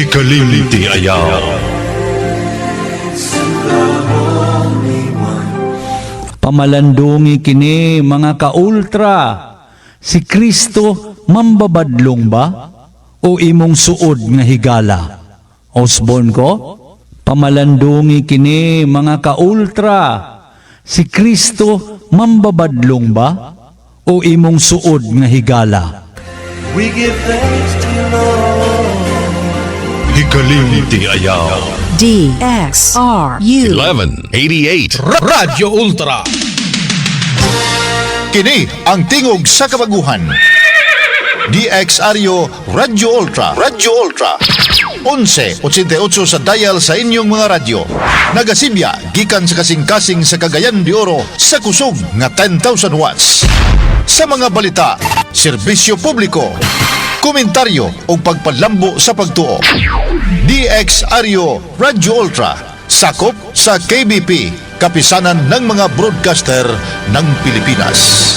Hikalimti ayaw. Pamalandungi kini mga kaultra, si Kristo mambabadlong ba o imong suod nga higala? Osborn ko, pamalandungi kini mga kaultra, si Kristo mambabadlong ba o imong suod nga higala? We give thanks to you, Lord. Hikalimti ayaw. DXRU 1188 Radyo Ultra. Kini ang tingog sa kabaguhan. DXRU Radyo Ultra. Radyo Ultra. 1188 sa dial sa inyong mga radyo. Nagasibya gikan sa kasing-kasing sa Cagayan de Oro sa kusog nga 10,000 watts. Sa mga balita, serbisyo publiko, komentaryo o pagpalambo sa pagtuo. DXRU Radyo Ultra, sakop sa KBP, kapisanan ng mga broadcaster ng Pilipinas.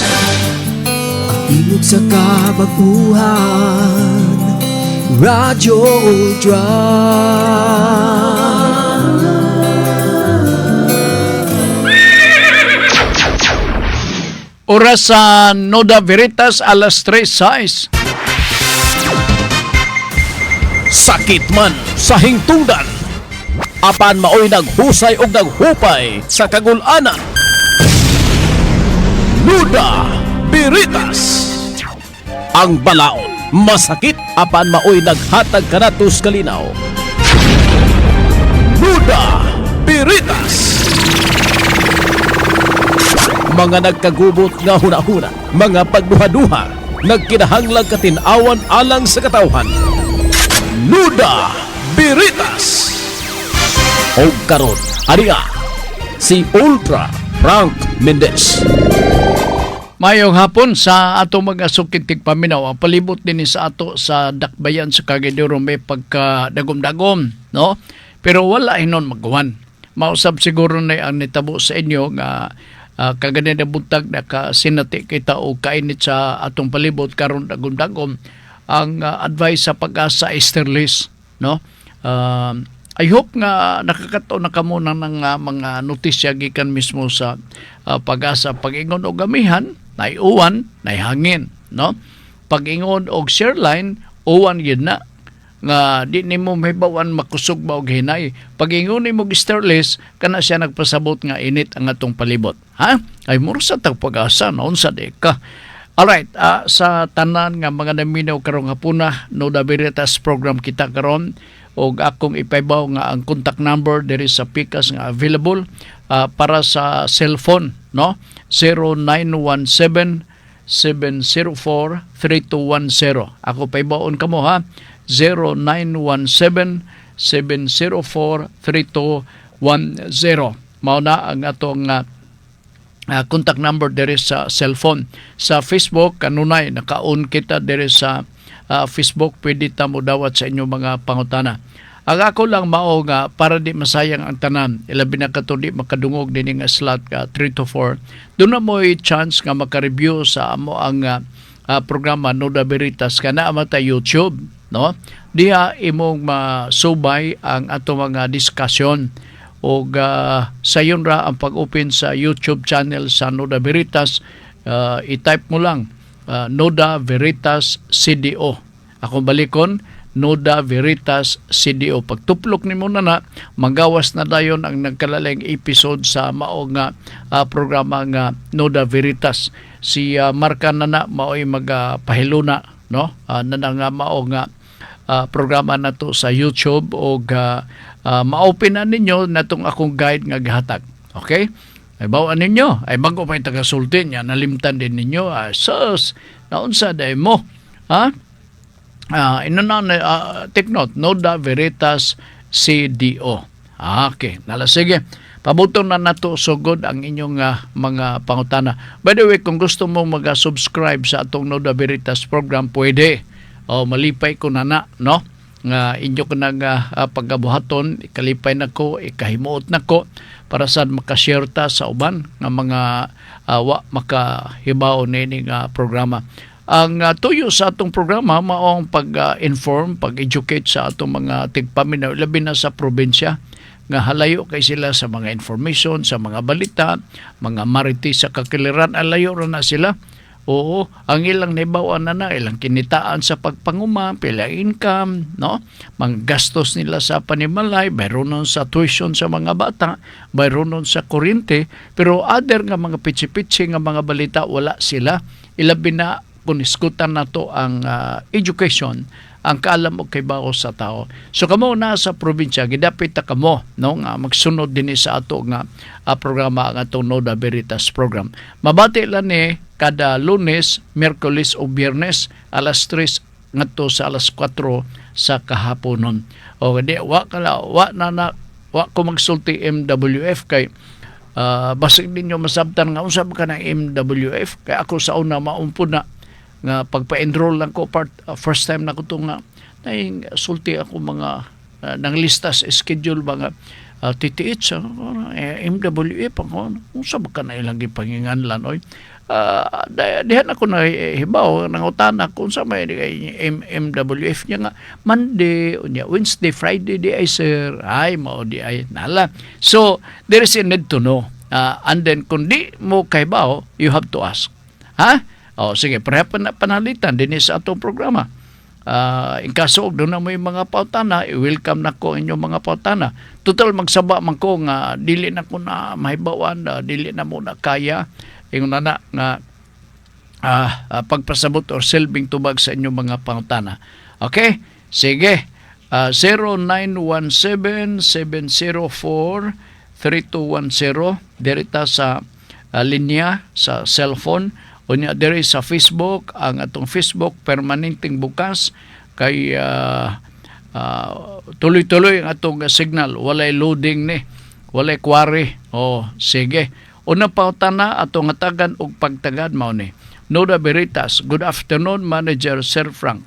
Tingog sa kabaguhan, Radyo Ultra. Oras sa Noda Veritas alas 3:06. Sakit man sa hingtungdan, apan maoy naghusay og naghupay sa kagul-anan. Noda Veritas. Ang balaod masakit apan maoy naghatag kanatos kalinaw. Noda Veritas. Mga nagkagubot nga huna-huna, mga pagduha-duha, nagkinahanglang katinawan alang sa katawhan. Noda Veritas. O karon, ariya, si Ultra Frank Mendez. Mayong hapon sa ato mga sukitig paminaw. Ang palibot din sa ato sa dakbayan sa Cagayan de Oro may pagka-dagom-dagom, no? Pero wala inon magawan. Mausap siguro na ang nitabo sa inyo nga kaganin na buntag na kasinati kita o kainit sa atong palibot karon dagom-dagom. Ang advice sa Pag-asa ay sterlis, no? I hope nga nakakato na kamo ng mga notisya gikan mismo sa Pag-asa. Pag-ingon og gamihan, nay uwan, nay hangin, no? Pag-ingon og share line, uwan yun na. Nga di nimo mahibawan makusog ba og hinay. Pag-ingon nimo og sterlis, kana siya nagpasabot nga init ang atong palibot. Ha? Ay mura sa tag Pag-asa, noon sa deka. Alright, sa tanan nga mga naminaw karong hapuna, Noda Veritas program kita karon og akong ipaybaw nga ang contact number diri sa Pikas nga available para sa cellphone, no? 0917-704-3210. Ako paybawon kamo ha. 0917-704-3210. Mao na ang atong contact number diri sa cellphone. Sa Facebook kanunay naka-on kita diri sa Facebook, pwede ta mo dawat sa inyong mga pangutana. Ang ako lang mao nga para di masayang ang tanan, ilabi na kato di makadungog din nga slot ka 3 to 4. Doon na mo'y chance nga makareview sa amo ang programa Noda Veritas kana amata YouTube, no? Diha imong masubay ang ato mga diskusyon o sayon ra ang pag-open sa YouTube channel sa Noda Veritas. I-type mo lang Noda Veritas CDO. Ako balikon, Noda Veritas CDO. Pagtuplok ni mo na magawas na dayon ang nagkalaling episode sa mao nga programa nga Noda Veritas. Si Marka na mao'y magpahiluna, no? Na nga mao nga programa na to sa YouTube o ma-open na ninyo natong akong guide nga gihatag. Okay? Ay bawaan ninyo. Ay bago pa yung taga-sulti niya, nalimtan din ninyo. Sus, naunsa day mo. Ha? Take note, Noda Veritas CDO. Okay, sige. Pabuton na nato sugod ang inyong mga pangutana. By the way, kung gusto mo mag-subscribe sa atong Noda Veritas program, pwede. Malipay ko na, no? Nga inyo ko nang pagkabuhaton, ikalipay na ko, ikahimuot na ko, para saan makashare ta sa uban nga mga makahibaw nini nga programa. ang tuyo sa atong programa maong pag-inform, pag-educate sa atong mga tigpaminaw, labi na sa probinsya, nga halayo kay sila sa mga information, sa mga balita, mga mariti sa kakiliran, alayo ra na sila. Oo, ang ilang naibawan na ilang kinitaan sa pagpanguma, pila income, no? Mga gastos nila sa panimalay, bayron nun sa tuition sa mga bata, bayron nun sa kuryente, pero other nga mga pitsi-pitsi nga mga balita, wala sila. Ilabi na kung iskutan na to ang education, ang kaalam o kay bao sa tao. So kamo na sa probinsya, gidapit ta kamo, no, nga magsunod din sa ato nga programa nga itong Noda Veritas program. Mabati lang ni kada Lunes, Miyerkules o Biyernes alas 3 ngadto sa alas 4 sa kahaponon. O di wa ko magsulti MWF kay basig ninyo masabtan nga usab ka ng MWF kay ako sa una maumpo na nga pagpa-enroll lang ko first time na ko to nga naing sulti ako mga nang listas schedule mga titiit sa MWF ako unsa ba ka na ilang gipanginganlan oy dihan ako na hibaw nang utana kung sa may MWF niya nga Monday unya Wednesday Friday di ay sir ay mao di ay nala so there is a need to know and then kung di mo kay bao you have to ask ha. Sige, panalitan din sa atong programa. In kaso, doon na mo yung mga pautana, i-welcome na ko inyong mga pautana. Total, magsaba man ko nga, dili na ko na mahibawan, dili na mo na kaya, yung nga pagpasabot or selving tubag sa inyong mga pautana. Okay? Sige. 0917-704-3210 dirita sa linya sa cellphone. Unya there is sa Facebook, ang atong Facebook permanenteng bukas kay tuloy-tuloy ang atong signal, walay loading ni, walay query. Sige. Una pautana atong hatagan og pagtagad mao ni. Noda Veritas, good afternoon Manager Sir Frank.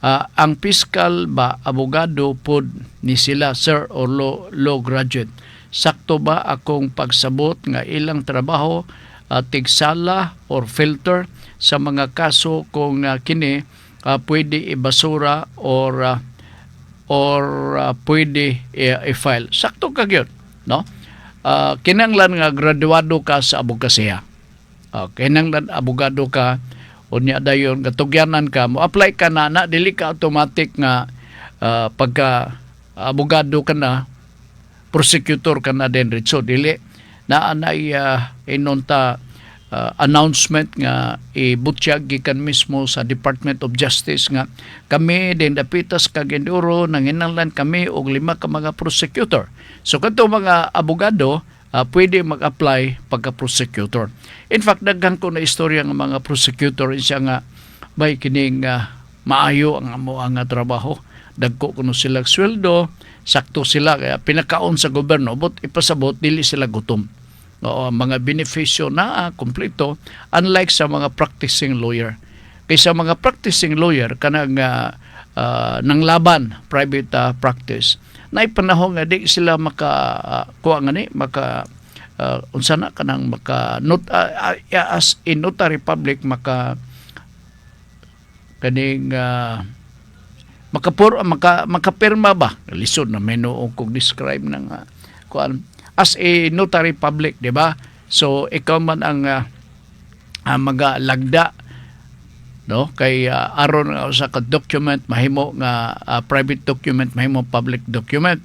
Ang fiscal ba abogado pod ni sila sir or law graduate? Sakto ba akong pagsabot nga ilang trabaho tigsala or filter sa mga kaso kung kini pwede ibasura or pwede i-file. Sakto ka gyud, no? Kinanglan nga graduado ka sa abogasiya. Kinanglan abogado ka unya dayon katugyanan ka mo apply ka na dili ka automatic nga pagka abogado ka na prosecutor ka na din ritso dili na inunta announcement nga ibutyag gikan mismo sa Department of Justice nga kami din dapitas kag Enduro nanginahanglan kami og 5 ka mga prosecutor. So kadto mga abogado pwede mag-apply pagka-prosecutor. In fact, daghan ko na istorya ng mga prosecutor siya nga bay kining maayo ang amo ang trabaho. Dagko kuno sila sweldo, sakto sila kaya pinakaon sa gobyerno but ipasabot dili sila gutom. Mga benepisyo na kompleto unlike sa mga practicing lawyer. Kaysa mga practicing lawyer kanang nang laban private practice na ipanahon nga di sila kuha nga ni unsa na kanang as in notary public kaning makapirma ba lisod na meno kung describe ng kuan as a notary public, di ba? So ikaw man ang magalagda no kay aron sa document mahimo nga private document mahimo public document.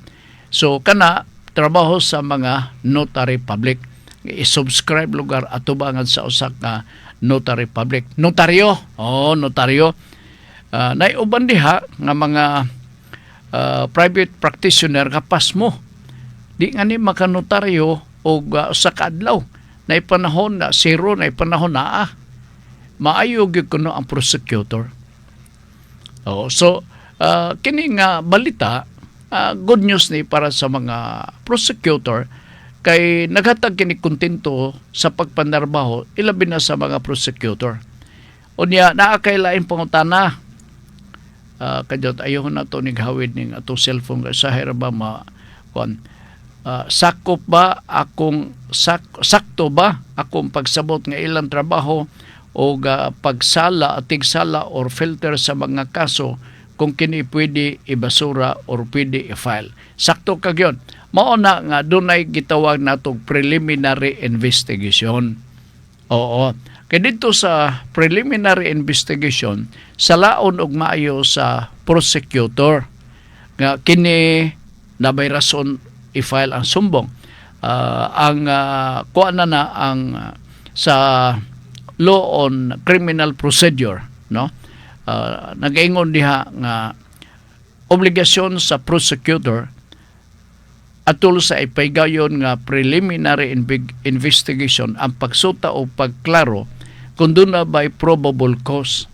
So kana trabaho sa mga notary public i-subscribe lugar atubangan sa usa ka notary public. Notaryo. Notaryo. Naiuban diha nga mga private practitioner kapas mo. Di nga ni makanotaryo og sa kadlaw. Na panahon na zero, na panahon na maayo gyud kuno ang prosecutor. So kini nga balita good news ni para sa mga prosecutor kay naghatag kini kontento sa pagpanarbaho ilabi na sa mga prosecutor. Unya naa kay lain pangutana kadto ayo na to ning hawid ning ato cellphone sa herba sakto ba akong pagsabot nga ilang trabaho o pagsala at tigsala or filter sa mga kaso kung kini pwede ibasura or pwede i-file. Sakto kagyon. Mao na nga dunay gitawag natong preliminary investigation. Oo. Kaya dito sa preliminary investigation, salaon og maayo sa prosecutor nga kini nabay rason i-file ang sumbong. Kuan na ang sa law on criminal procedure, no? Nagaingon diha nga obligasyon sa prosecutor atol sa ipaygayon nga preliminary investigation ang pagsuta o pagklaro kung doon na by probable cause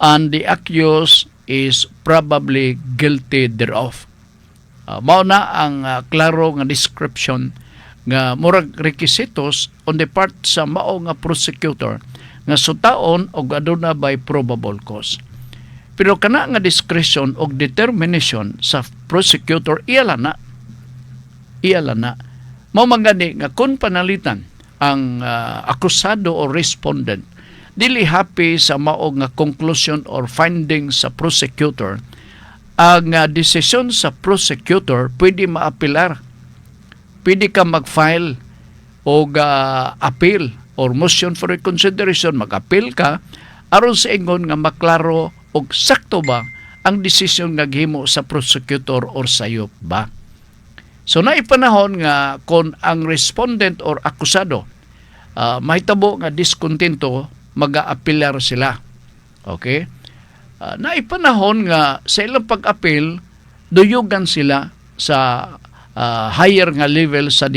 and the accused is probably guilty thereof. Mao na ang klaro nga description nga murag requisitos on the part sa mao nga prosecutor nga sutaon og aduna by probable cause. Pero kana nga discretion og determination sa prosecutor iyala na. Mao man gani nga kun panalitan ang akusado o respondent dili happy sa mao nga conclusion or finding sa prosecutor, ang desisyon sa prosecutor pwede maapilar. Pwede ka mag-file o appeal or motion for reconsideration, mag-appeal ka aron sa ingon nga maklaro og sakto ba ang desisyon nga gihimo sa prosecutor or sayop ba. So naipanahon nga kung ang respondent or akusado mahitabo nga diskontento, mag-aapilar sila. Okay? Naipanahon nga sa ilang pag-apil, duyugan sila sa higher nga level sa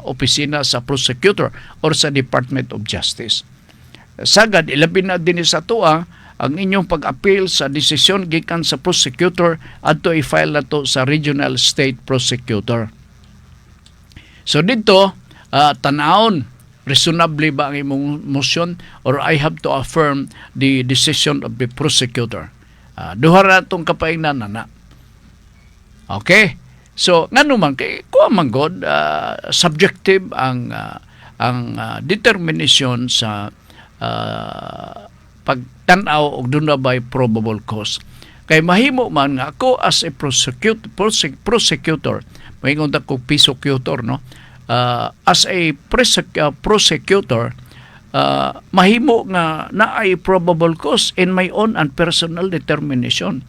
opisina sa prosecutor or sa Department of Justice. Sagad, ilabi na din sa tuwa ang inyong pag-appeal sa desisyon gikan sa prosecutor adto i-file nato sa regional state prosecutor. So dito, tanawon, reasonably ba ang imong motion or I have to affirm the decision of the prosecutor. Duha ra tong kapaingnan na. Okay? So, ngano man kay kuha man god subjective ang determination sa pagtan-aw og duna by probable cause. Kay mahimo man nga ako as a prosecutor, maingon ta ko prosecutor, no? As a prosecutor, mahimo nga naay probable cause in my own and personal determination.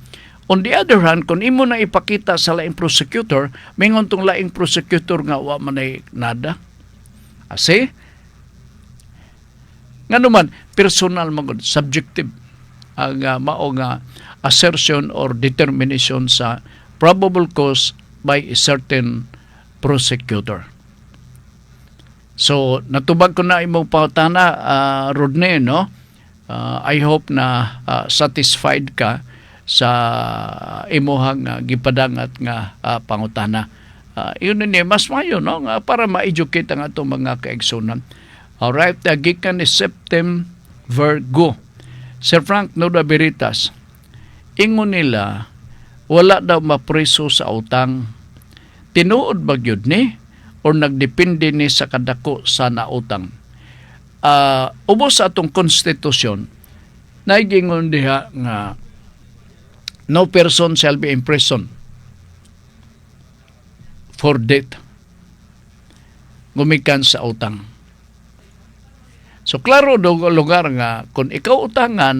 On the other hand, kung imo na ipakita sa laing prosecutor, mingon tong laing prosecutor nga wa man ay nada. Asi? Nga naman, personal magod, subjective ang mao nga assertion or determination sa probable cause by a certain prosecutor. So, natubag ko na imong pautana, Rodney, no? I hope na satisfied ka sa imuhang gipadangat nga pangutana. Yun ni mas mayo, no? Para ma-educate ang atong mga kaigsunan. Alright, gikan ni Septem Virgo. Sir Frank Nuda Veritas, ingon nila, wala daw mapreso sa utang. Tinuod ba gyud ni? O nagdepende ni sa kadako sa nautang? Ubos sa atong konstitusyon, naigingon diha nga no person shall be imprisoned for debt gumikan sa utang. So klaro do lugar nga kung ikaw utangan,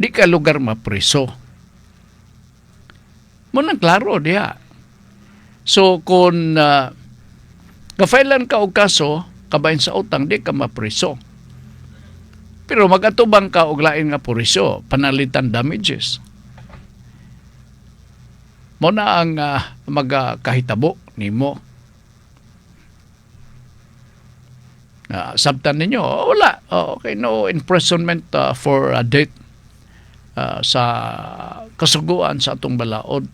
di ka lugar mapreso. Muna klaro diha. So kung gafailan ka og kaso kabahin sa utang, di ka mapreso. Pero magatubang ka og lain nga purisyo, panalitan damages. Muna ang magkahitabo nimo. Sabtan ninyo, wala. Okay, no imprisonment for a debt sa kasuguan sa atong balaod.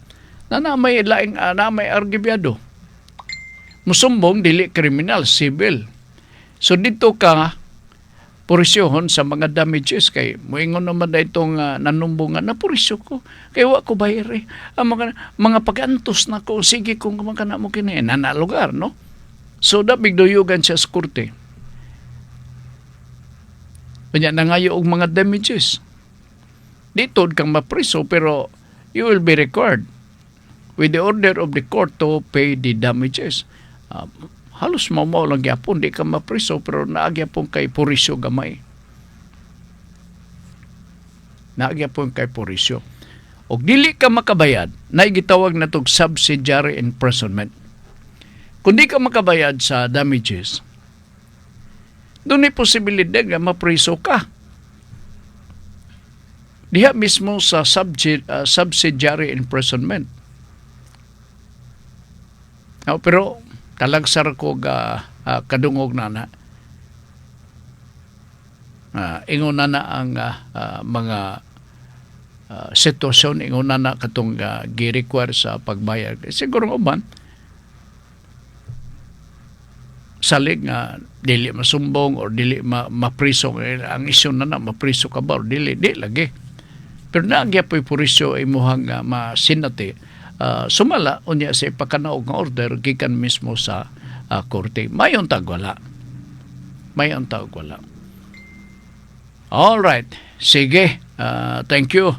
Na may laing na may argibyado. Musumbong dili kriminal, civil. So dito ka purisyohon sa mga damages kay moingon naman na itong nanumbungan na purisyo ko kay wa ko bayre ang mga pagantos na ko, sige kung makana mo kini nanalugar, no? So da bigduyugan siya sa korte. Unya nangayo og mga damages. Dito kang mapriso pero you will be required with the order of the court to pay the damages. Halos mao lang gyapon di ka mapriso pero naagyapon kay purisyo gamay. Naagyapon kay purisyo. Og dili ka makabayad, na gitawag na tog subsidiary imprisonment. Kung di ka makabayad sa damages, doon ay posibilidad nga mapriso ka. Diha mismo sa subsidiary imprisonment. Pero talagsar ko kadungog na ingon na ang mga sitwasyon, ingon na katong gi-require sa pagbayad. Siguro uban salig nga dili masumbong or dili mapriso. Ang isyu na mapriso ka ba or dili lagi. Pero naagyapoy purisyo imuhang masinati sumala unya sa ipakanaog nga order gikan mismo sa korte. Mayon tagwala. All right. Sige. Thank you.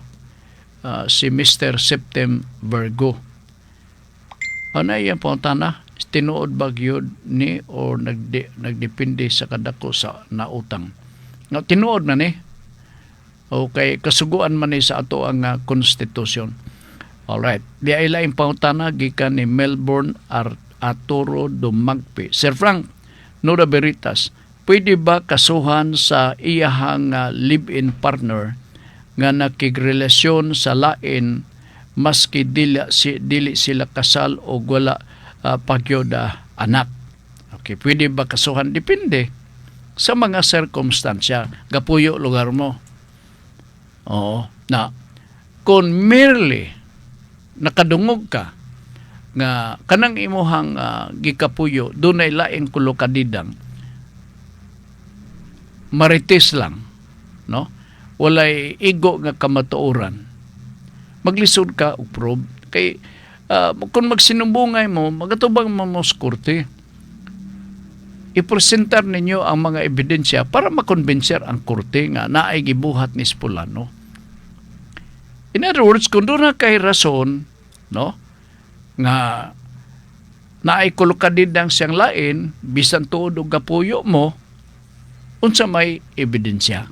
Si Mr. Septem Virgo. Ano yan po na? Tinuod ba gyud ni o nagdepende sa kadako sa nautang? No, tinuod na ni. Okay, kasuguan man ni sa ato ang konstitusyon. Alright. Di ay laing pautana gikan ni Melbourne Arturo Dumagpi. Sir Frank, Nuda Veritas, pwede ba kasuhan sa iyahang live-in partner nga nakigrelasyon sa lain maski dili sila kasal o wala pagyoda anak? Okay, pwede ba kasuhan? Depende sa mga sirkumstansya. Gapuyo lugar mo. Oo. Na kung merely nakadungog ka nga kanang imuhang gikapuyo dunay laing kulo ka didang, marites lang, no? Walay igo nga kamatuoran, maglisod ka og probe kay kung magsinumbungay mo magatubang mo sa korte, ipresentar ninyo ang mga ebidensya para makonbenser ang korte nga naay gibuhat ni Spolano. In other words, kung doon na kay rason, no, nga naay kulukadidang siyang lain, bisan tuod og gapuyo mo, unsa may ebidensya.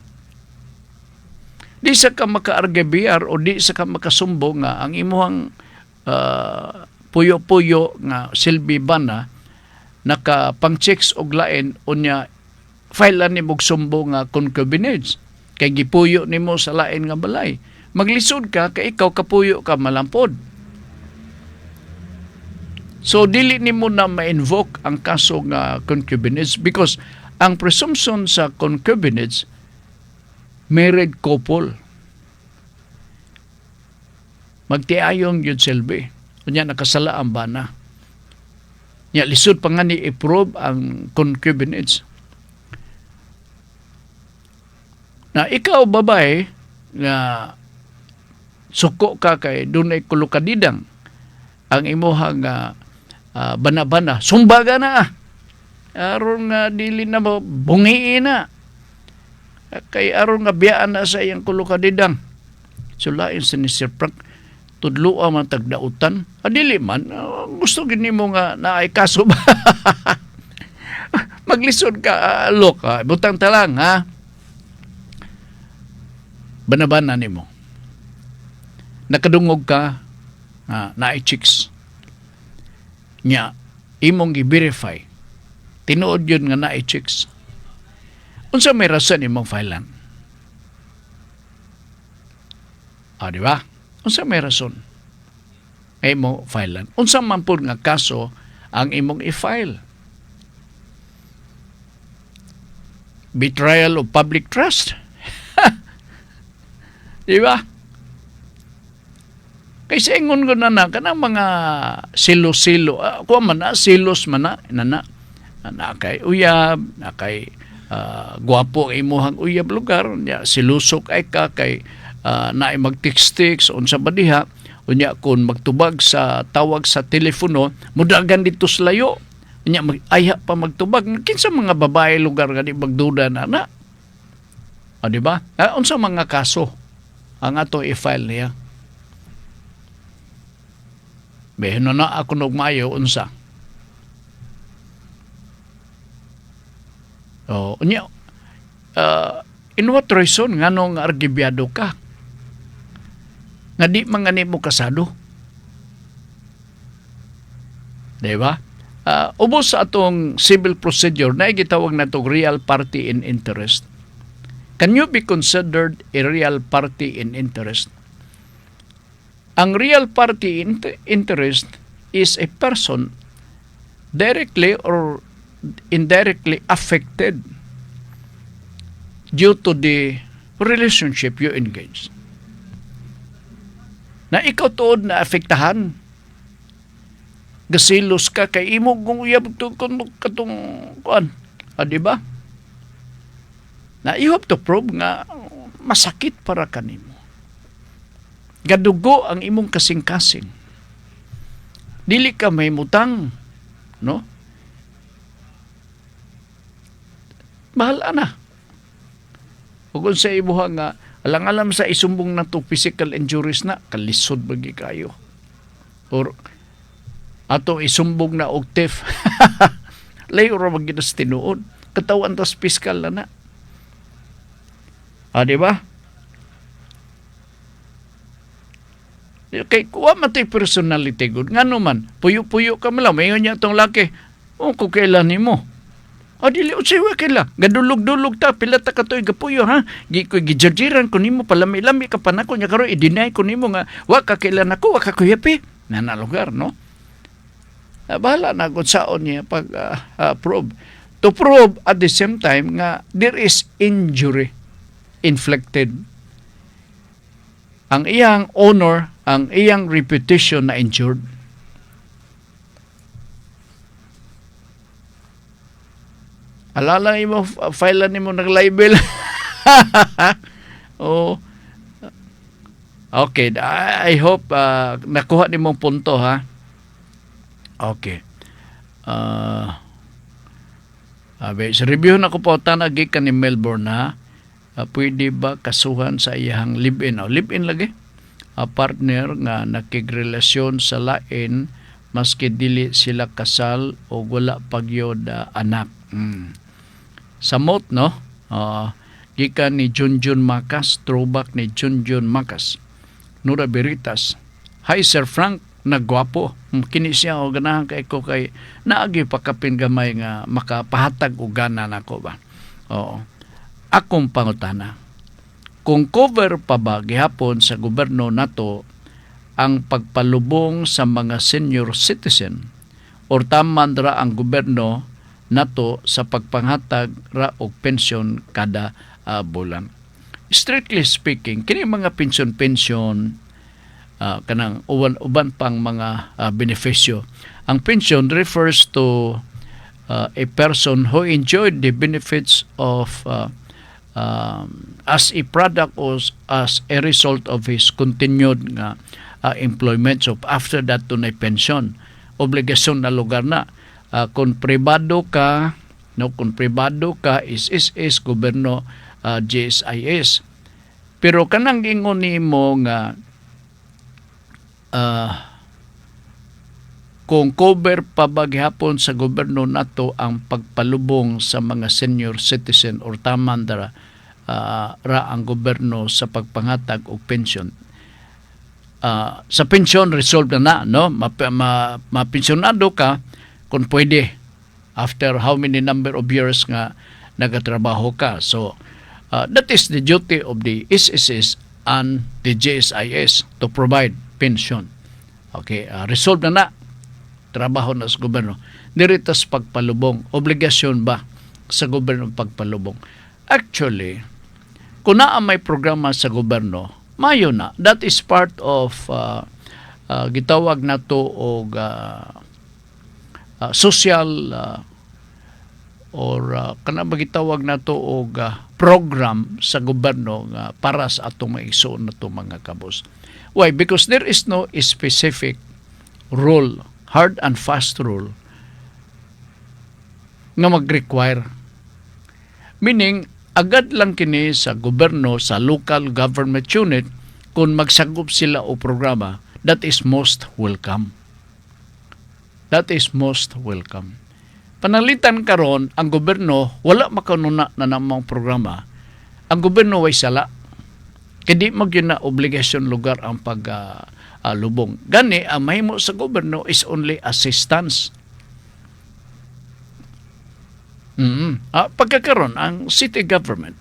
Di sa ka maka-argabyar o di sa ka makasumbong nga ang imuhang puyo-puyo nga silbi bana nakapang-checks og lain unya file ni mog sumbong nga concubinage kay gipuyo nimo sa lain nga balay. Maglisod ka kay ikaw kapuyo ka malampod. So dili nimo na ma-invoke ang kaso nga concubinage because ang presumption sa concubinage married couple. Magtiayong yun silbi. Kunya nakasala ang bana. Nya lisod pa nga ni i-prove ang concubinage. Na ikaw babae nga suko ka kay dunay kulukadidang ang imuhang bana-bana, sumbaga na aron nga dili na mo bungiin na kay aron nga biyaan na sa iyang kulukadidang. Sulain sa ni Sir Frank, tudloa man tagdautan, adili man gusto gini mo nga naay kaso ba? Maglisod ka, look, butang talang ha, bana-bana nimo, nakadungog ka, naay chicks nya, imong i-verify, tinuod yun nga naay chicks, unsa may rason imong filean? Di ba? Unsa may rason ay mo filean? Unsa man pud nga kaso ang imong i-file? Betrayal of public trust. Di ba? Kasi ingon ko na kanang mga silo-silo, kuha man na, silos man na kay uyab, na kay guwapo imuhang uyab lugar, ya, silusok ay ka kay naay mag-text-text, unsa ba diha, unya kung magtubag sa tawag sa telepono, mudagan dito sa layo, unya ayha pa magtubag, kinsa mga babae lugar nga di magduda na. O, di ba? Unsa mga kaso ang ato i-file niya? Behino na ako nagmayo unsa. Unya, in what reason nga nung argibyado ka? Nga di mga nimo kasado? Diba? Ubos sa atong civil procedure na gitawag na itong real party in interest. Can you be considered a real party in interest? Ang real party in interest is a person directly or indirectly affected due to the relationship you engage. Na ikaw tuod na afektahan, gasilos ka kay imo kung uyab katong kuan, di ba? Na you have to prove nga masakit para kanimo. Gadugo ang imong kasing-kasing. Dili ka may mutang, no? Bahala na. Ug sa ibuha nga alang-alam sa isumbong na to physical injuries na kalisod bagi kayo. Or ato isumbong na og theft. Layo ra magidas tinuod. Katawan tas piskal na. Di ba? Kay kuha matay personality good. Nga naman, puyo-puyo ka mo lang. Mayon niya itong laki. Kung kailan ni mo. Dili o siya kaila. Gadulog-dulog ta. Pila ta katoy gapuyo ha. Gijarjiran ko ni mo. Palami-lami ka pa na ko. Niya karoon, i-deny ko ni mo nga. Waka kailan ako. Waka kuyapi. Nanalugar, no? Bahala na kung saon niya pag-prove. To prove at the same time nga there is injury inflicted. Ang iyang honor, ang iyang reputation na injured. Alala mo, file ni mo nag-libel. Okay, I hope nakuha ni mong punto, ha? Okay. Sa review na ko po tanagi ka ni Melbourne, ha? Pwede ba kasuhan sa iyang live-in? Live-in lagi. Partner nga nakigrelasyon sa lain maski dili sila kasal o wala pagyod anak. Samot, no? Gikan ni Junjun Macas, throwback ni Junjun Macas. Nura Beritas. Hi Sir Frank, nagwapo. Kini siya o ganahan kay ko kay naagi pakapin gamay nga makapahatag og gana nako ba. Oo. Akong pangutana, kung cover pa ba gihapon sa gobyerno nato ang pagpalubong sa mga senior citizen or taman ra ang gobyerno nato sa pagpanghatag ra og pensyon kada bulan? Strictly speaking, kini mga pension kanang uban pang mga benepisyo. Ang pension refers to a person who enjoyed the benefits of as a product or as a result of his continued employment. So after that to na pension, obligasyon na lugar na. Kung pribado ka, no, kung pribado ka is gobyerno, GSIS. Pero kanang ingon nimo nga kung cover pa ba gihapon sa gobyerno nato ang pagpalubong sa mga senior citizen or taman ra ang gobyerno sa pagpangatag og pension. Sa pension resolved na, no? Mapensyonado ka kung pwede after how many number of years nga nagatrabaho ka. So that is the duty of the SSS and the GSIS to provide pension. Okay, resolved na trabaho na sa gobyerno. Diritas pagpalubong, obligasyon ba sa gobyerno pagpalubong? Actually, kung naa may programa sa gobyerno, mayo na. That is part of gitawag na to og social or kana ba gitawag na to og program sa gobyerno para sa atong maigsoon na to mga kabos. Why? Because there is no specific rule, hard and fast rule nga mag-require. Meaning, agad lang kini sa gobyerno, sa local government unit, kung magsagop sila o programa, that is most welcome. That is most welcome. Panalitan karon ang gobyerno, wala makanuna na namang programa. Ang gobyerno way sala. Kadi magyud na obligasyon lugar ang lubong. Gani, ang mahimo sa gobyerno is only assistance. Pagkakaroon, ang city government,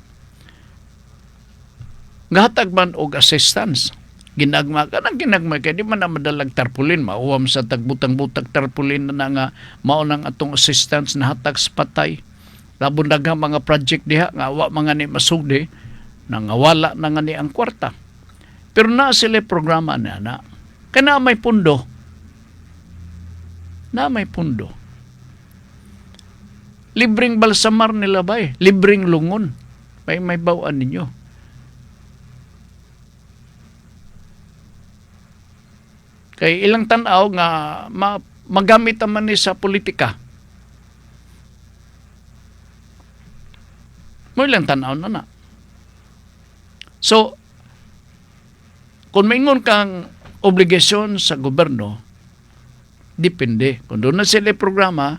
gahatag man og assistance. Ginagma ka ng ginagma kaya di man na madalag tarpulin, mauwam sa tagbutang-butang tarpulin na nga maunang atong assistance na hatag sa patay. Labon daghang mga project diha nga wa mga ni masugdi, nangawala na nga ni ang kwarta. Pero na sila programa na kaya na may pundo. Na may pundo. Libreng balsamar nila ba eh? Libreng lungon. May bawaan ninyo. Kay ilang tanaw nga magamit naman ni sa politika. Mo ilang tanaw na. So, kung maingon kang obligasyon sa gobyerno, depende. Kung doon na sila programa,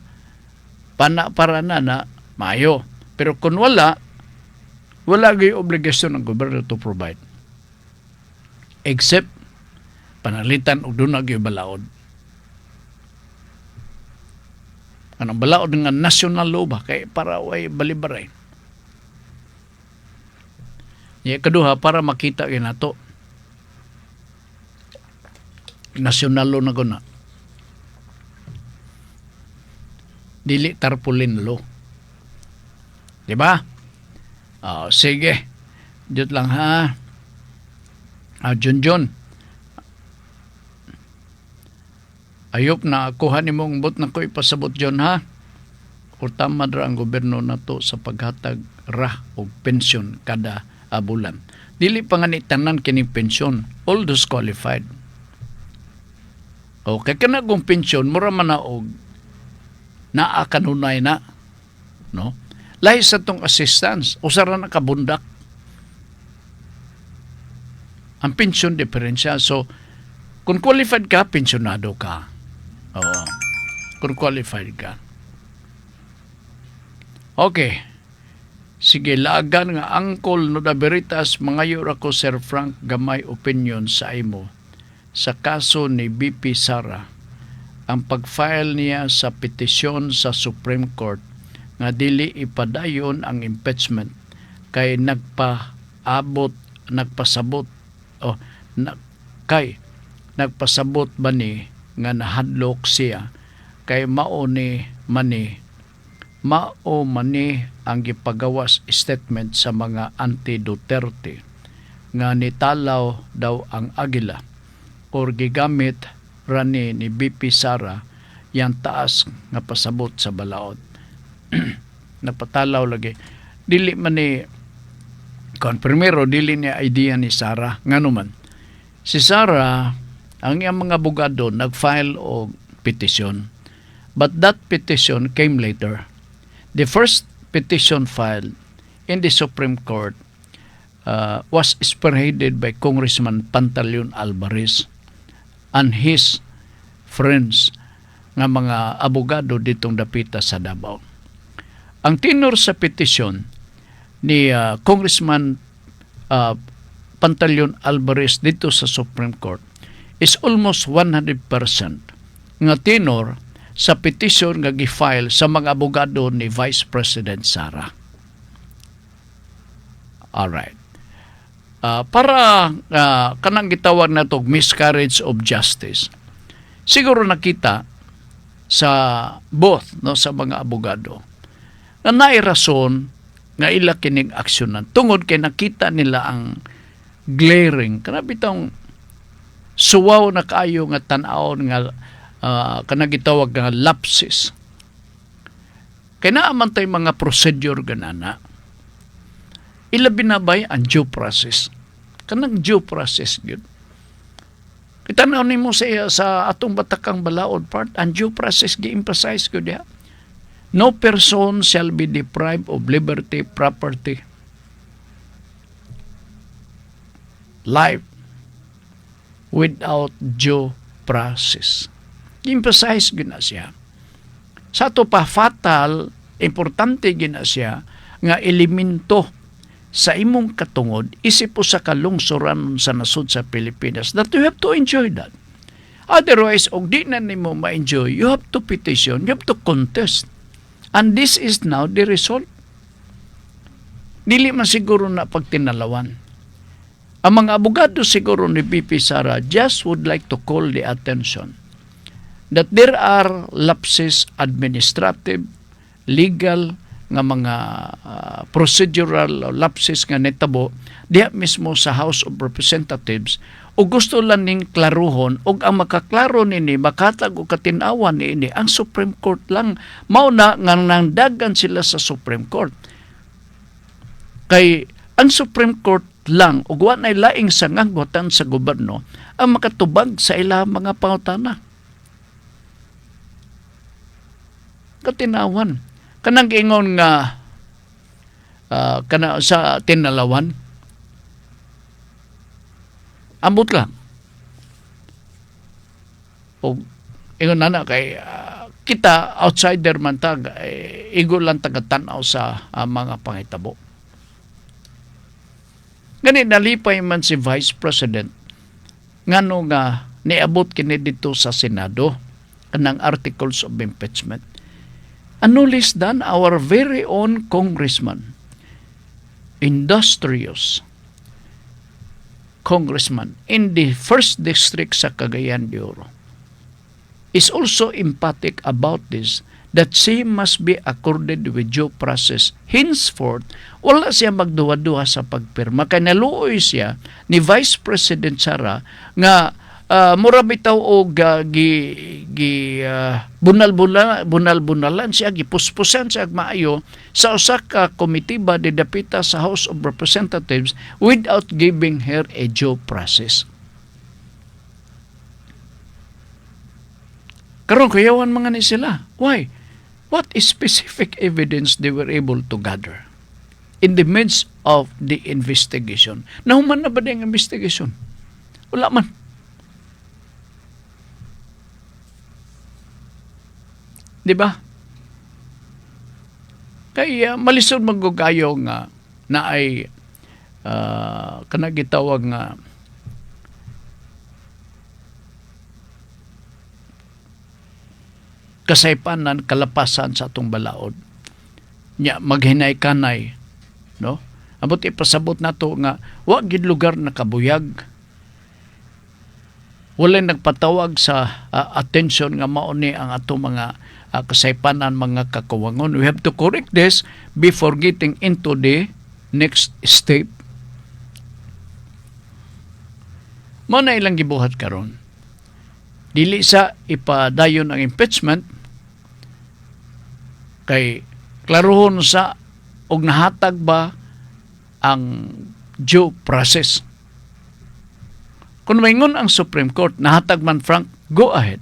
para na maayo. Pero kung wala gay obligasyon ng gobyerno to provide. Except panalitan og doon nagyo balaod. Anong balaod nga national law ba kay para way balibaray. Kaduha para makita gyud nato. National law na guna. Dili tarpaulin law. Di ba? Sige. Diyot lang ha. John. Ayop na kuha ni mong bot na ko ipasabot John ha. O tama ra ang gobyerno na to sa paghatag ra o pensyon kada bulan. Dili pa nga ni tanan kining pensyon. All those qualified. O kaya ka na kong pensyon, mura man na og naakanunay na. No? Lahi sa tong assistance, usara na kabundak. Ang pensyon diferensya. So, kung qualified ka, pensyonado ka. Oo. Kung qualified ka. Okay. Sige, laagan nga Uncle Nuda Veritas, mangayo ako Sir Frank gamay opinion sa imo sa kaso ni BP Sara. Ang pag-file niya sa petisyon sa Supreme Court nga dili ipadayon ang impeachment kay nagpasabot ba ni nga nahadlok siya kay mao mani ang gipagawas statement sa mga anti-Duterte nga nitalaw daw ang agila or gigamit rani ni BP Sara yang taas nga pasabot sa balaod. Napatalaw lagi. Dili man ni primero dili ni idea ni Sara nganuman. Si Sara ang iyang mga abogado nag-file og petition. But that petition came later. The first petition filed in the Supreme Court was spearheaded by Congressman Pantaleon Alvarez and his friends nga mga abogado ditong dapita sa Davao. Ang tenor sa petition ni Congressman Pantaleon Alvarez dito sa Supreme Court is almost 100% nga tenor sa petition nga gi-file sa mga abogado ni Vice President Sara. Alright. Para kanang gitawag na to miscarriage of justice. Siguro nakita sa both sa mga abogado na nairason nga ila kining aksyonan tungod kay nakita nila ang glaring kanabitong suwaw na kaayo nga tan-awon nga kanang gitawag nga lapses. Kay naaman tay mga procedure ganana. Ilabi na ba'y ang due process? Kanang due process gyud. Kitanaw nimo sa atong batakang balaod part, ang due process gi-emphasize ko diha. No person shall be deprived of liberty, property, life without due process. Emphasize gina siya. Sa to pa fatal, importante gina siya nga elemento sa imong katungod isip po sa kalungsoran sa nasud sa Pilipinas that you have to enjoy that. Otherwise, og di na nimo ma-enjoy, you have to petition, you have to contest. And this is now the result. Dili man siguro na pagtinalawan. Ang mga abogado siguro ni BP Sara just would like to call the attention that there are lapses, administrative, legal, nga mga procedural lapses nga netabo diha mismo sa House of Representatives o gusto lang ning klaruhon o ang makaklaro nini makatag o katinawan niini ang Supreme Court lang. Mao na nga nangdagan sila sa Supreme Court. Kay ang Supreme Court lang ug wa nay laing sangagotan sa gobyerno ang makatubag sa ilang mga pangutana. Katinawan kanang ingon nga kana sa tinalawan ambot lang o ingon na kay kita outsider man tag igo lang tagatanaw sa mga pangitabo. Gani nalipay man si Vice President ngano nga niabot kini dito sa Senado kanang articles of impeachment. No less than our very own congressman, industrious congressman in the 1st District sa Cagayan de Oro, is also emphatic about this, that she must be accorded with due process. Henceforth, wala siya magduwa-duwa sa pagpirma. Kaya naluoy siya ni Vice President Sara nga mura bitaw og bunal-bunalan siya, gipuspusan siya maayo sa usa ka komitiba de dapita sa House of Representatives without giving her a due process. Karon kuyawan mga ni sila. Why? What specific evidence they were able to gather in the midst of the investigation? Nahuman na ba ang investigation? Wala man. Diba? Kaya malisod magugayo nga na ay kanagitawag nga kasaypanan, kalapasan sa atong balaod. Nya maghinay-kanay, no? Abot ipasabot nato nga wa gid lugar na kabuyag. Wala nagpatawag sa attention nga mao ni ang atong mga kasaypanan, mga kakawangon. We have to correct this before getting into the next step. Mao na ilang gibuhat karon. Dili sa ipadayon ang impeachment kay klarohon sa og nahatag ba ang due process. Kung maingon ang Supreme Court, nahatag man Frank, go ahead.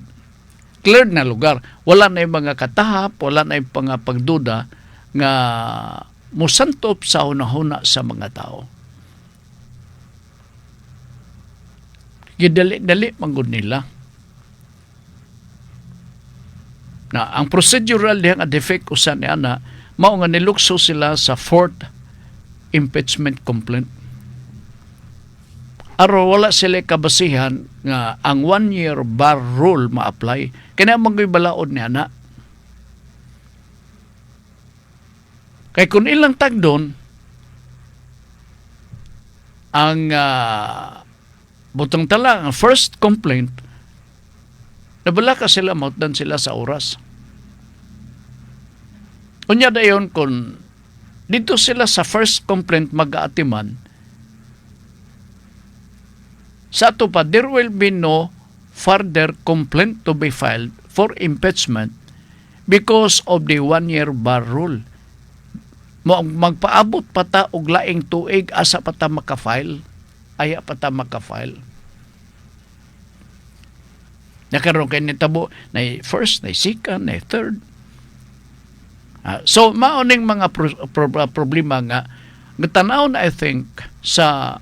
Cleared na lugar. Wala na yung mga katahap, wala na yung mga pagduda nga musantop sa hunahuna sa mga tao. Gidali-dali manggod nila. Na ang procedural diyang defect usan ni ana mao nga nilukso sila sa 4th impeachment complaint. Aro wala sila kabasihan nga ang 1-year bar rule ma-apply. Kaya mga balaod ni ana. Kaya kung ilang tagdon ang butang tala, ang first complaint, nabala ka sila, mautdan sila sa oras. Unya dayon kung dito sila sa first complaint mag-aatiman, sa ato pa, there will be no further complaint to be filed for impeachment because of the 1-year bar rule. Magpaabot pa ta og laing tuig asa pa ta makafile, aya pa ta makafile. Nakaroon kayo nitabo na first, na second, na third. So, maoning mga problema nga tanaw na I think sa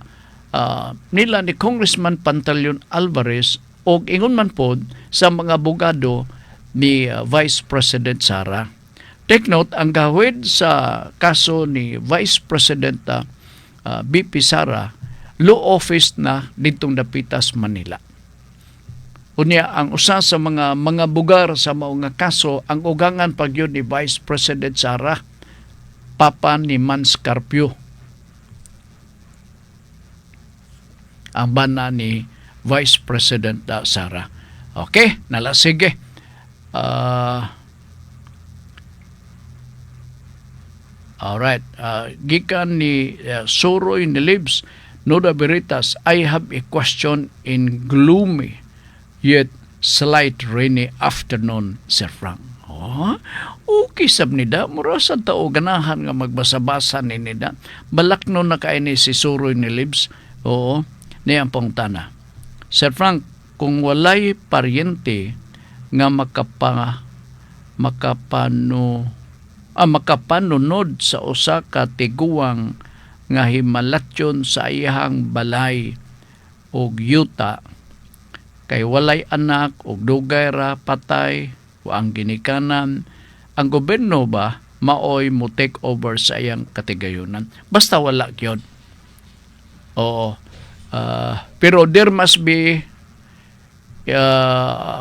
nila ni Congressman Pantaleon Alvarez o ingon man pod sa mga abogado ni Vice President Sara. Take note, ang gawid sa kaso ni Vice President BP Sara, law office na ditong Dapitas, Manila. Unya, ang usa sa mga bugar sa mao nga kaso, ang ugangan pag yun ni Vice President Sara, papa ni Mans Carpio. Ang bana ni Vice President Sara. Okay, nalasige. Alright, gikan ni Suroy Nilibs, Noda Veritas, I have a question in gloomy yet slight rainy afternoon, Sir Frank. Oh, okay sab nida, mura sa tao ganahan nga magbasa-basa ni nida. Balak no na kay ni si Suroy Nilibs. Oo, niyang pangtana. Sir Frank, kung walay paryente nga makapanunod sa usa ka tiguang nga himalatyon sa iyang balay og yuta kay walay anak og dugay ra patay o ang ginikanan, ang gobyerno ba maoy mo take over sa iyang katigayunan? Basta wala gyud. Oo. Pero there must be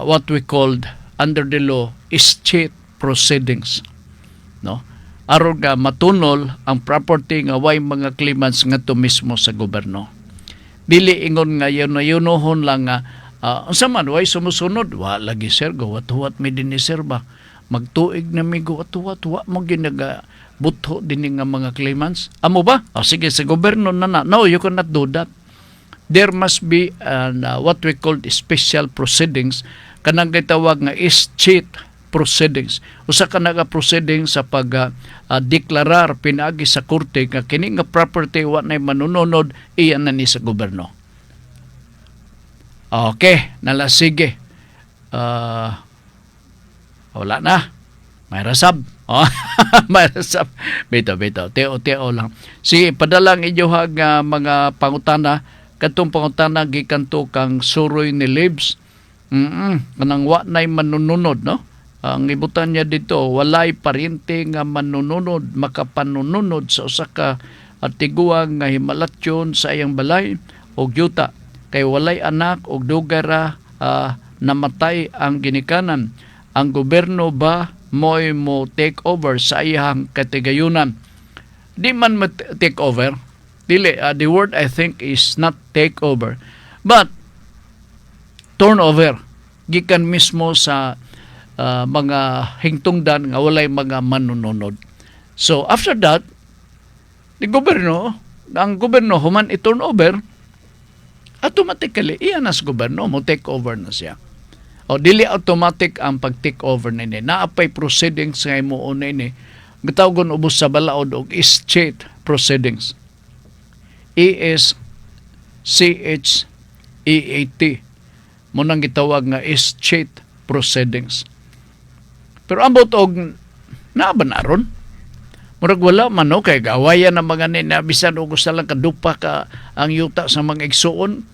what we called under the law state proceedings, no, aron nga matunol ang property nga way mga claimants ngadto mismo sa gobyerno. Dili ingon nga yunohon lang nga unsa man way sumusunod, wa lagi sir gawat-huwat mi dinhi sir ba, magtuig na mi gawat-huwat, wa mo ginaga butho dinhi nga mga claimants. Amo ba? Sige, sa gobyerno na. No, you cannot do that. There must be what we call special proceedings, kanang gitawag nga state proceedings. Usa ka naga proceedings sa pag-deklarar pinaagi sa korte nga kini nga property wa nay manununod, iyan na ni sa gobyerno. Okay, nalasige. Wala na. May rasab. May rasab. Bito. Teo lang. Sige, padalang inyo mga pangutana. Katong pangutana gikan to kang Suroy Nilibs. Kanang wa nay manununod, no? Ang ibutan niya dito, walay paryente nga manununod, makapanununod sa usa ka tiguang nga himalatyon sa iyang balay og yuta. Kay walay anak og dugay ra namatay ang ginikanan. Ang gobyerno ba mo'y mo take over sa iyang katigayunan? Di man take over. Dili, the word I think is not take over, but turnover. Gikan mismo sa mga hingtungdan nga walay mga manununod. So after that, ang gobyerno human i-turnover, automatically iyan as gobyerno mo take over na siya. O dili automatic ang pag-take over nini. Naapay proceedings nga imo ni gitawgon ubos sa balaod og state proceedings. ESCHEAT mo nang gitawag nga state proceedings. Pero ambot og naaban-aron. Murag wala man no kay gawayan ng mga nina bisan og gusto lang kadupa ka ang yuta sa mga igsuon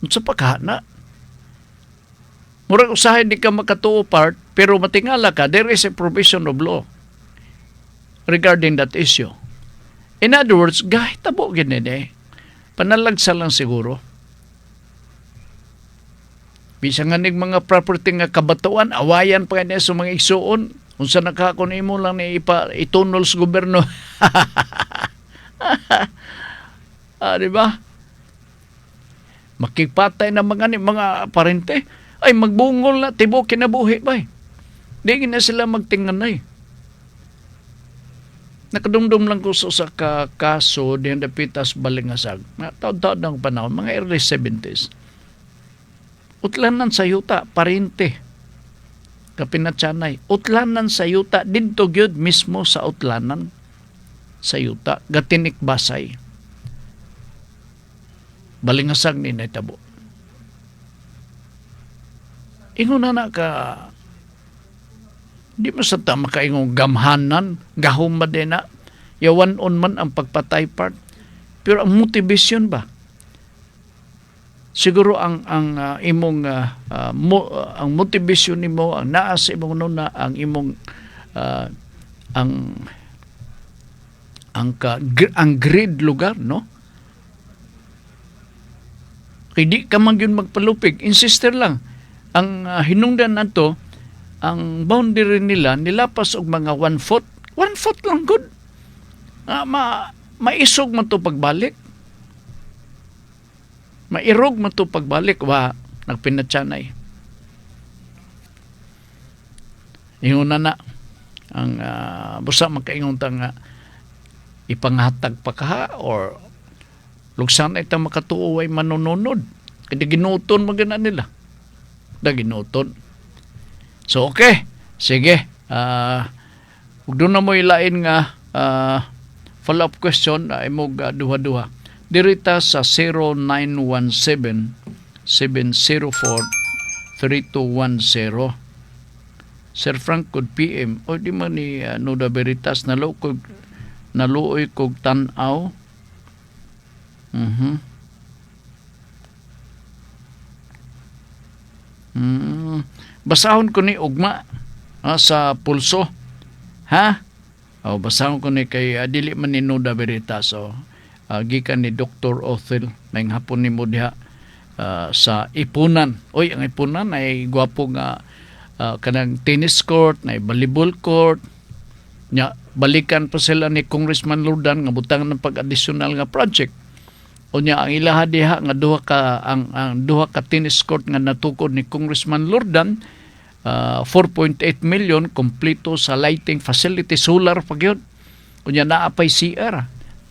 unsa pa kana. Murag usahay di ka makatuo part pero matingala ka there is a provision of law regarding that issue. In other words, tabo gini panalagsa lang siguro. Bisan nga mga property nga kabatuan, awayan pa niya sa mga igsuon. Unsa nakakon imo lang ni itunol sa gobyerno. Di ba? Makipatay na mga parente. Ay, magbungol na, tibo kinabuhi ba? Di na sila magtinganay. Nakadumdum lang ko sa kaso diyan Dapitas Balingasag. Taon-taon ng panahon, mga early 70s. Utlanan sa yuta, parente. Kapinatsanay. Utlanan sa yuta, dito gyud mismo sa utlanan sa yuta. Gatinik Basay. Balingasag ni naitabo. Ingon na ka, di mo sa tama ka ingong gamhanan, gahumad na, yawan on man ang pagpatay part. Pero ang motivation ba? siguro ang imong ang motivation nimo, ang naa sa imong nuna, ang imong ang grade lugar, no? Kay di ka man yun magpalupig, insister lang. Ang hinungdan nato, ang boundary nila nilapas og mga 1 foot. 1 foot lang good. Maisog man to pagbalik. Mairog man to pagbalik. Nagpinatsanay. Ingon na ang busa makaingon ta nga ipanghatag pa ka or lugsan na itang makatuo ay manununod. Kaya ginuton magana nila. Ginuton. So, okay. Sige. Huwag doon na mo ilain nga follow-up question ay mo duha-duha. Dirita sa 0917-704-3210. Sir Frank could PM. O di man ni Nuda Veritas naluoy kog tanaw. Basahon ko ni ugma sa pulso. Ha? Basahon ko ni kay dili man ni Nuda Veritas. Gikan ni Dr. Othel may hapon ni mo diha sa Ipunan. Oy, ang Ipunan ay gwapo nga kanang tennis court, na volleyball court. Nya balikan pa sila ni Congressman Lurdan nga butang ng pag-additional nga project. Unya ang ilaha diha nga duha ka tennis court nga natukod ni Congressman Lurdan, 4.8 million kompleto sa lighting facility, solar pa gyud. Unya naa pay CR,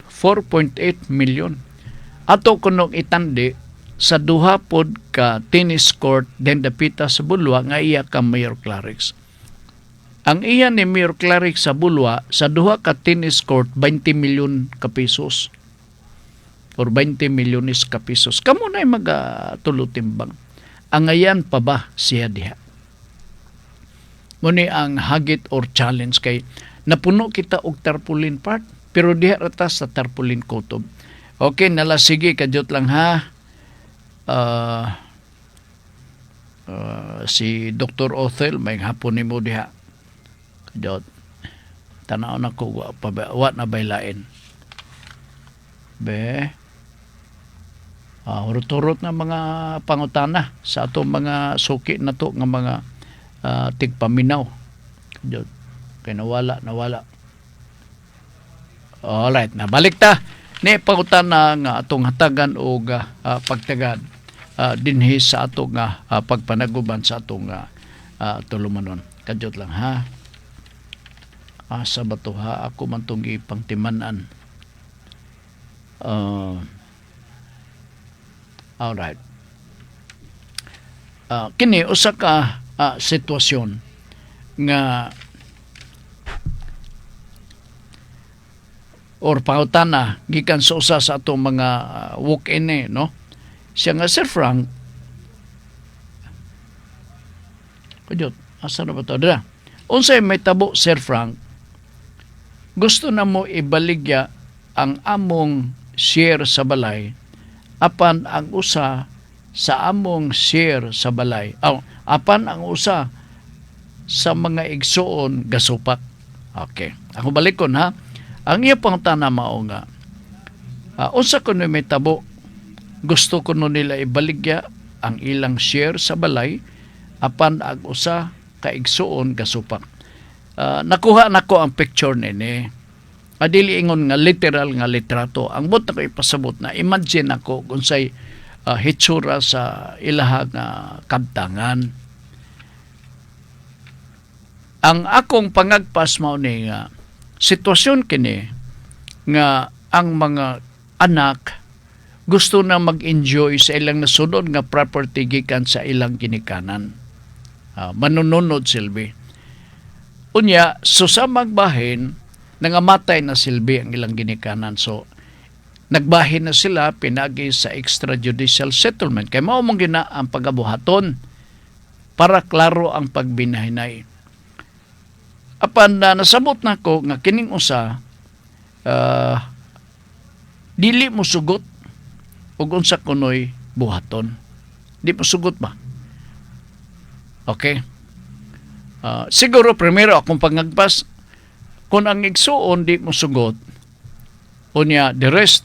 4.8 million. Ato kunog itandi sa duha pod ka tennis court den dapita sa Bulwa nga iya ka Mayor Clarix. Ang iya ni Mayor Clarix sa Bulwa sa duha ka tennis court 20 million ka pesos. Or 20 milyones ka pesos. Kamo na magatulutimbang. Ang ayan pa ba siya diha? Muni ang hagit or challenge kay napuno kita og tarpaulin part pero diha rata sa tarpaulin kutob. Okay, nalasige kadyot lang ha. Si Dr. Othel may hapon nimo diha. Kadyot. Tanaw na ko wa na baylain. Hurot-hurot na mga pangutana sa atong mga suki na to nga mga tigpaminaw. Kaya nawala. Alright, nabalik ta. Ni pangutana nga atong hatagan o pagtagad dinhi sa atong pagpanaguban sa atong tulumanon. Kadyot lang ha. Asa ba to ha? Ako man itong ipangtimanan. Alright. Kini usa ka sitwasyon nga or pautana gikan sa usa sa atong mga walk-in no. Siya nga Sir Frank. Kujot, asa na ba to? Dira. Unsay may tabo Sir Frank? Gusto na mo ibaligya ang among share sa balay apan ang usa sa among share sa balay apan ang usa sa mga igsuon gasupak. Okay, ako balikon ha. Ang iya pang tana mao nga unsa kuno may tabo gusto kuno nila ibaligya ang ilang share sa balay apan ang usa ka igsuon gasupak. Nakuha nako ang picture nini. Adili ingon nga literal nga litrato. Ang bot na ko ipasabot na imagine ako kung say hitsura sa ilaha nga kabtangan. Ang akong pangagpas mao ni nga sitwasyon kini nga ang mga anak gusto na mag-enjoy sa ilang nasunod nga property gikan sa ilang ginikanan. Manununod silbi. Unya, susamang bahin nangamatay na silbi ang ilang ginikanan. So, nagbahin na sila pinagi sa extrajudicial settlement. Kaya mao mong gina ang pagabuhaton para klaro ang pagbinahinay. Apan na nasabot na ko nga kining usa dili mo sugot ug unsa kunoy buhaton. Di mo sugot ba? Okay? Siguro, primero, akong pangagpas, kung ang igsuon di mo sugot, unya, the rest,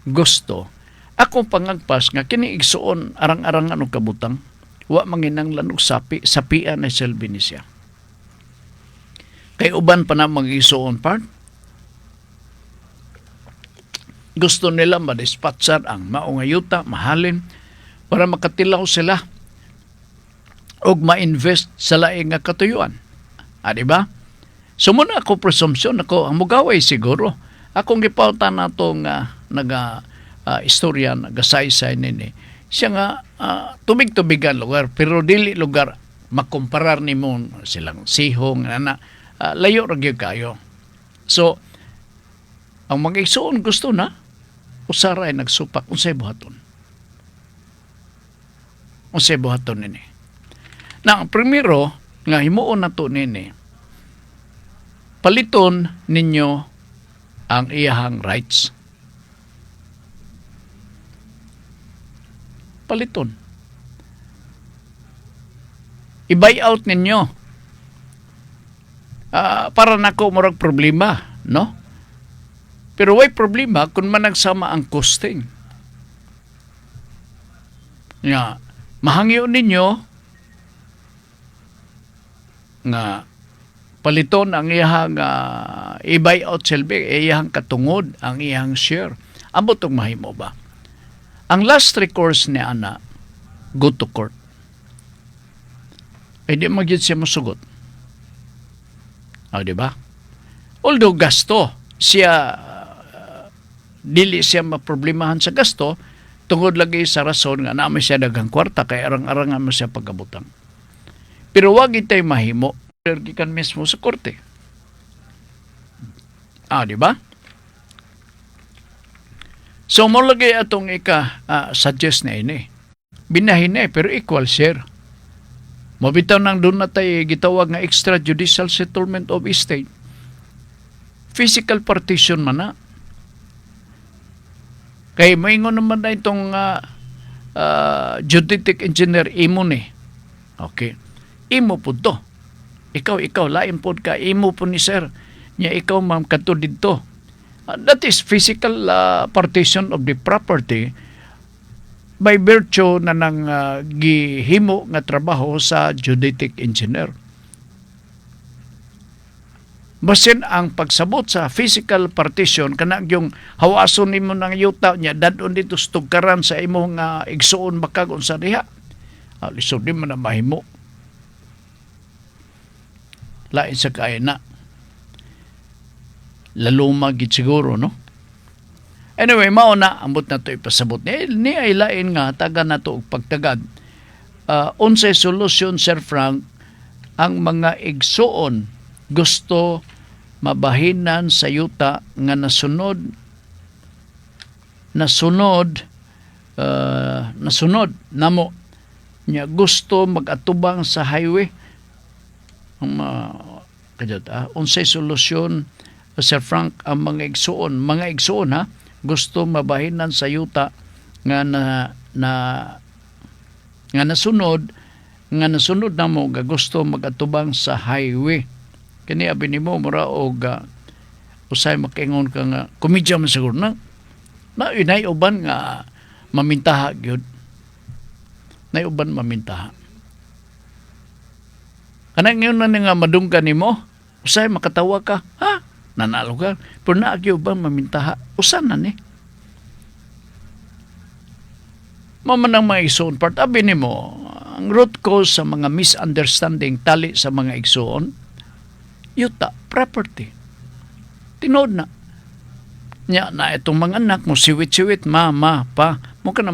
gusto, akong pangagpas nga kini igsuon arang-arangan og kabutang, wa manginanglan og sapian na selbi ni siya. Kay uban pa na mag-igsuon part, gusto nila madispatchar ang maong ayuta, mahalin, para makatilaw sila og ma-invest sa laing nga katuyuan. Di ba? So muna ako presumption ako, ang mugaway siguro, akong gipautan na itong istorya, nagasaysay nini. Siya nga, tubig-tubigan lugar, pero dili lugar makumparar ni mo silang sihong, layo ra gyud kayo. So, ang mga igsuon gusto na, usaray nagsupak, unsay buhaton. Unsay buhaton nini. Na, primero, nga himuon na to nini, paliton ninyo ang iyahang rights. Paliton. I-buy out ninyo. Para nako murag problema, no? Pero way problema kung managsama ang costing. Nga, mahangyo ninyo nga paliton ang iyahang i-buy out selbi, iyahang katungod, ang iyahang share. Ambot og mahimo ba? Ang last recourse ni ana, go to court. Ay di magyud siya masugot. Di ba? Although gasto, siya dili siya maproblemahan sa gasto, tungod lagi sa rason nga naman siya daghang kwarta kay arang-arangan mo siya pagkabutang. Pero wag itay mahimo gikan mismo sa korte. Di ba? So mo lagi atong suggest na ini. Binahin na pero equal share. Mabitaw nang doon na tayo gitawag nga extrajudicial settlement of estate. Physical partition man na. Kay maingon naman na itong geodetic engineer imo ni. Okay. Imo po to. Ikaw, lain po ka. Imo po ni sir. Nya ikaw ma'am kato dito. That is physical partition of the property by virtue na nang gihimo nga trabaho sa geodetic engineer. Basin ang pagsabot sa physical partition kana yung hawason nimo ng yuta nya dadon dito stugkaran sa imong igsuon makag unsa diha. Lisod di man na mahimo. Lain sa kaya na. Laluma gid siguro, no? Anyway, mao na ambot na to ipasabot ni ay lain nga taga na to og pagtagad. Unsay solusyon, Sir Frank, ang mga igsuon gusto mabahinan sa yuta nga nasunod namo nya gusto magatubang sa highway. Ang unsay solusyon, Sir Frank, ang mga igsuon ha, gusto mabahinan sa yuta nga nasunod namo nga gusto magatubang sa highway. Kani abi nimo mura og usay makaingon ka nga komedya man siguro na inay uban nga mamintaha gyud. Nay uban mamintaha. Kanang ngayon na nga madunggan nimo, usay makatawa ka, ha? Nanalo ka. Pero naagyo ba mamintaha? Usan na ni? Mamanang mga igsoon part. Abi nimo, ang root cause sa mga misunderstanding tali sa mga igsoon, yuta, property. Tinood na. Nya na itong mga anak mo, siwit-siwit, mama, pa, mo ka na.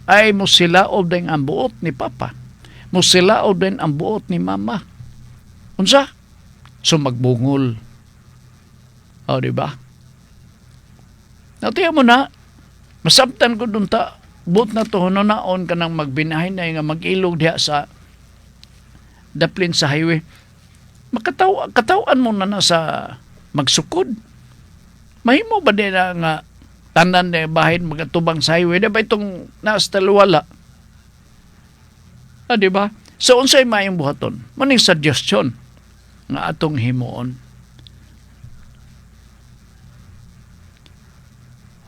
Ay, mo sila o din ang buot ni papa. Mo sila o din ang buot ni mama. Unsa? So magbungol. Diba? Natiya mo na, masabtan ko dun ta, buot na to, naon ka nang magbinahin na nga mag-ilog diha sa daplin sa highway. Katawan mo na sa magsukod. Mahimo ba din nga tanan na bahin mga tubang sa highway, di ba itong naas talwala? Di ba? So, unsay maayong buhaton? Maning suggestion nga atong himuon.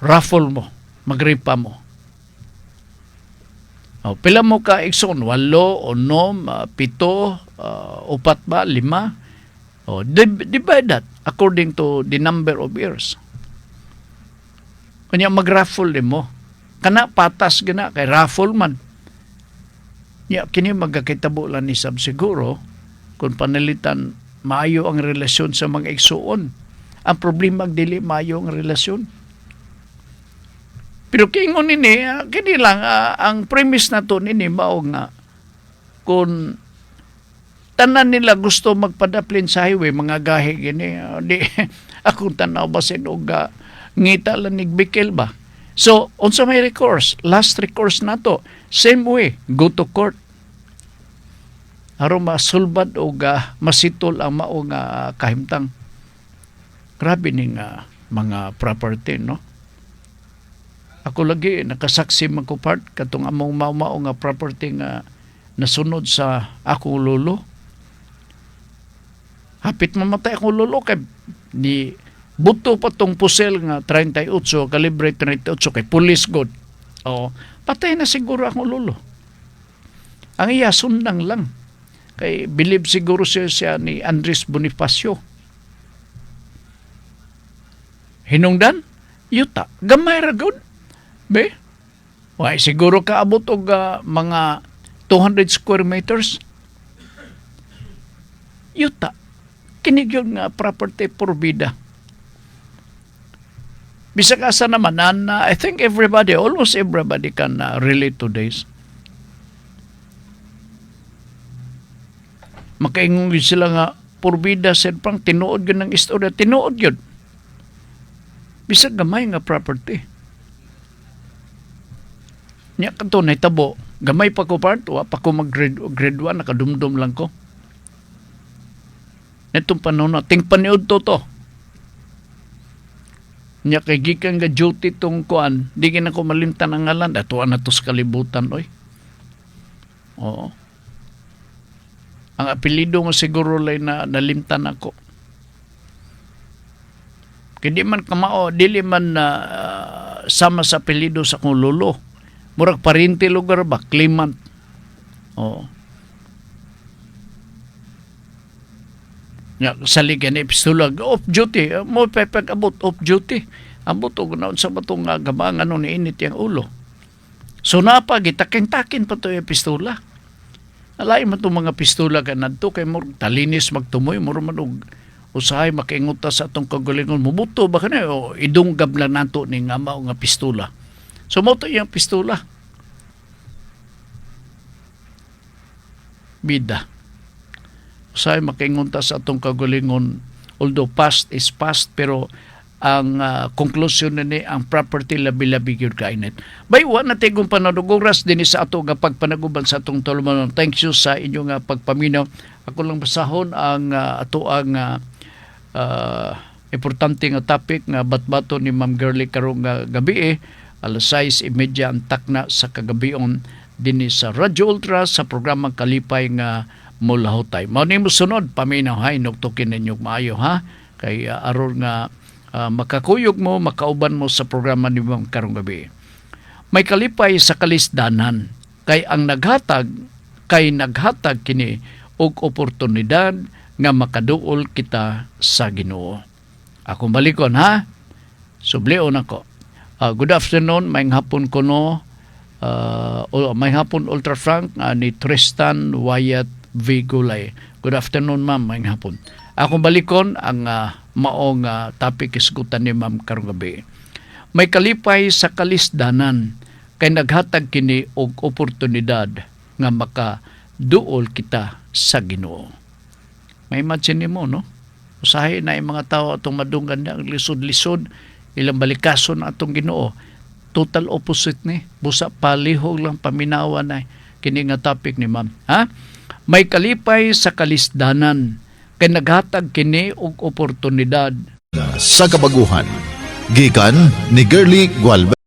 Raffle mo, magripa mo. Pila mo ka ikson? 8, 6, 7, 4 ba? 5? Divide that according to the number of years. Kanya mag-raffle din mo. Kana patas gina kay raffle man. Ya, kini magkakitabo lang ni sab siguro kung panalitan maayo ang relasyon sa mga igsuon. Ang problema dili maayo ang relasyon. Pero kingon nini, kini lang ang premise na to nini mao nga kung tanan nila gusto magpadaplin sa highway mga gahi gini di akong tanaw basin og ngita lang nigbikil ba. So, unsa may recourse? Last recourse na to. Same way, go to court. Aron masulbad o masitol ang maong kahimtang. Grabe ning mga property, no? Ako lagi, nakasaksi man ko part, katong among mao nga property nga nasunod sa akong lolo. Hapit mamatay akong lolo kay ni buto pa tong pusel nga 38, kalibre 38, kay police god. Patay na siguro akong lolo. Ang iya sundang lang. Kay believe siguro siya ni Andres Bonifacio. Hinungdan, yuta, gamay ra gud. Be? Why, siguro kaabot og mga 200 square meters. Yuta, kinig yun nga property porbida. Bisag asa naman, I think everybody, almost everybody can relate to this. Makaingon sila nga, porbida, said pang, tinuod yun ng istorya, tinuod yun. Bisag gamay nga property. Nya kanto na itabo, gamay pa ko part, wa pa ko mag-grade 1, nakadumdum lang ko. Netong panahon na, ting paniod to. Nya kay gikan nga duty tong kuan, di gina ko malimtan ang ngalan, atuan na to sa kalibutan, oy. Oo. Ang apelido mo siguro lay na nalimtan ako. Kaya di man kamao, dili man sama sa apelido sa kong lolo. Murag parinti lugar ba, Clement. Oo. Saligan epistula off duty mo pepag-abot off duty abot og naon sa batong gabang ano ni init yang ulo, so napa gitakin-takin pa to yung pistola. Alay man to mga pistola kanadto kay mo talinis magtumoy mo man og usahay makainguta sa atong kagalingon mubuto ba kana o idunggab lang nato ning mao nga pistola. So mo to yung pistola bida say makaingunta sa atong kagalingon, although past is past, pero ang conclusion ni ang property labi-labi gyud kainit. Baywa na tigong panadugoras din sa ato nga pagpanaguban sa atong tulumanon. Thank you sa inyo nga pagpaminaw. Ako lang basahon ang ato ang importante nga topic nga batbato ni Ma'am Girlie karong gabi alas 6:30 ang takna sa kagabion dinhi sa Radyo Ultra sa programang Kalipay nga Mulahutay. Mao nimo sunod paminaw hay nugtukin ninyo maayo ha kay aron nga makakuyog mo makauban mo sa programa ni Ma'am karong gabi. May kalipay sa kalisdanan kay ang naghatag kini og oportunidad nga makaduol kita sa Ginoo. Ako balikon ha. Sublion ako. Good afternoon, may hapon ko no. May hapon Ultra Frank ni Tristan Wyatt Vigulay. Good afternoon, ma'am. May hapon. Akong balikon ang maong topic isgutan ni Ma'am karong gabi. May kalipay sa kalisdanan kay naghatag kini og oportunidad nga makaduol kita sa Ginoo. May imagine mo, no? Usahay na yung mga tao atong madunggan na ang lisod-lisod, ilang balikason na atong Ginoo. Total opposite ni. Busa palihog lang paminawa na kini nga topic ni Ma'am. Ha? May kalipay sa kalisdanan kay naghatag kini og oportunidad sa kabaguhan. Gikan ni Girly Gualbe.